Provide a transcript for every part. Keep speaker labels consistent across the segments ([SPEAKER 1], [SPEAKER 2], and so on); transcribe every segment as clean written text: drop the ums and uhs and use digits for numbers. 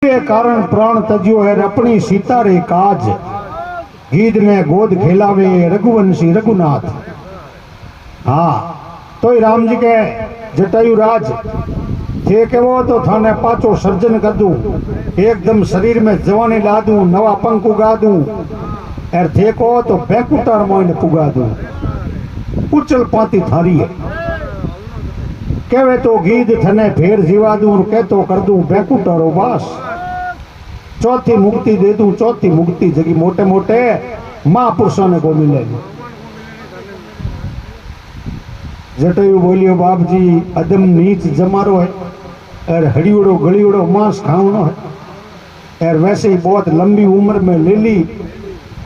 [SPEAKER 1] के कारण प्राण तज्यो है अपनी सीता रे काज, गीत ने गोद खेलावे रघुवंशी रघुनाथ। हाँ तो राम जी के जटायु राज थे के वो तो थाने पाचो सर्जन कर दूं, एकदम शरीर में जवानी ला दूं, नवा पंख उगा दूं, और थे को तो बैकुटार मोइन पुगा दूं। उचल पाती थारी है कहवे तो गीत थने फेर जीवा दूं, कह तो कर दूं बैकुटारो वास। चौथी मुक्ति दे दूं, चौथी मुक्ति जगी मोटे मोटे महापुरुषों ने को मिलेगी। जटायु बोलियो बाप जी अदम नीच जमारो है और हड़ीउड़ो गलीउड़ो मांस खावनो है, और वैसे ही बहुत लंबी उम्र में ले ली,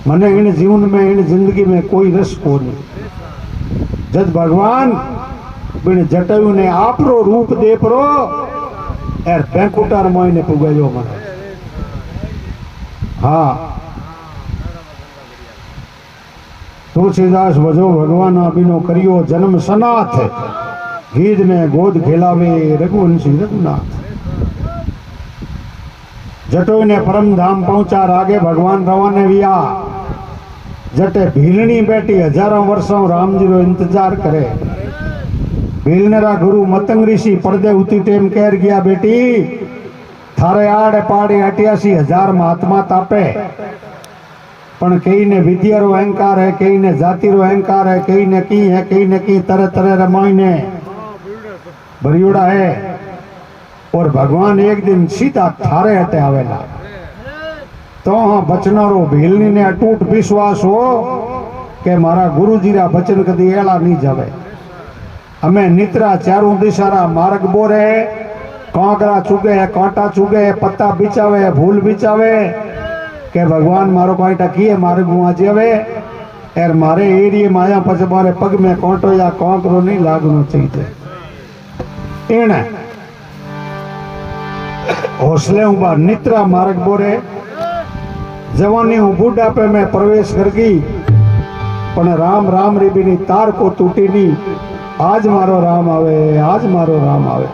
[SPEAKER 1] मने इन जीवन में इन जिंदगी में कोई रस को नहीं। जब भगवान बिन जटायु ने आपरो रूप दे परो और बैंकुटार मोइने पुगायो मने। हाँ तुलसीदास भजो भगवान बिनो करियो जन्म सनाथ, गीत ने गोद खेलावे रघुवंशी रघुनाथ। जटोई ने परम धाम पहुंचा, रागे भगवान रवाने विया। जटे भीलनी बैठी हजारों वर्षों राम जी रो इंतजार करे। भीलनेरा गुरु मतंग ऋषि पर्दे उती टेम कह गया बेटी थारे आड़े पाड़े 88,000 महात्मा तापे, पण कई ने विद्या रो अहंकार है, कई ने जाति रो अहंकार है, कई ने की है, कई ने की तरह तरह रमाई ने भरियोड़ा है। और भगवान एक दिन सीधा थारे हटे आवेला तो हाँ बचना रो भीलनी ने अटूट विश्वास हो के मारा गुरुजी रा बचन कदी एला नहीं जावे। हमें नित्रा चारों दिशारा मार्ग बोरे, कांकरा चुगे, कांटा चुगे, पत्ता बिचावे, फूल बिचावे के भगवान मारो कांटा किए मार्ग आज आवे और मारे एरिए माया पछ मारे पग में कांटो या कांकरो नहीं लागनो चाहिए। एने हौसले उबा नित्रा मार्ग बोरे, जवानी हूँ बुढ़ापे में प्रवेश कर गई, पण राम राम री बिनी तार को टूटी नहीं। आज मारो राम आवे, आज मारो राम आवे।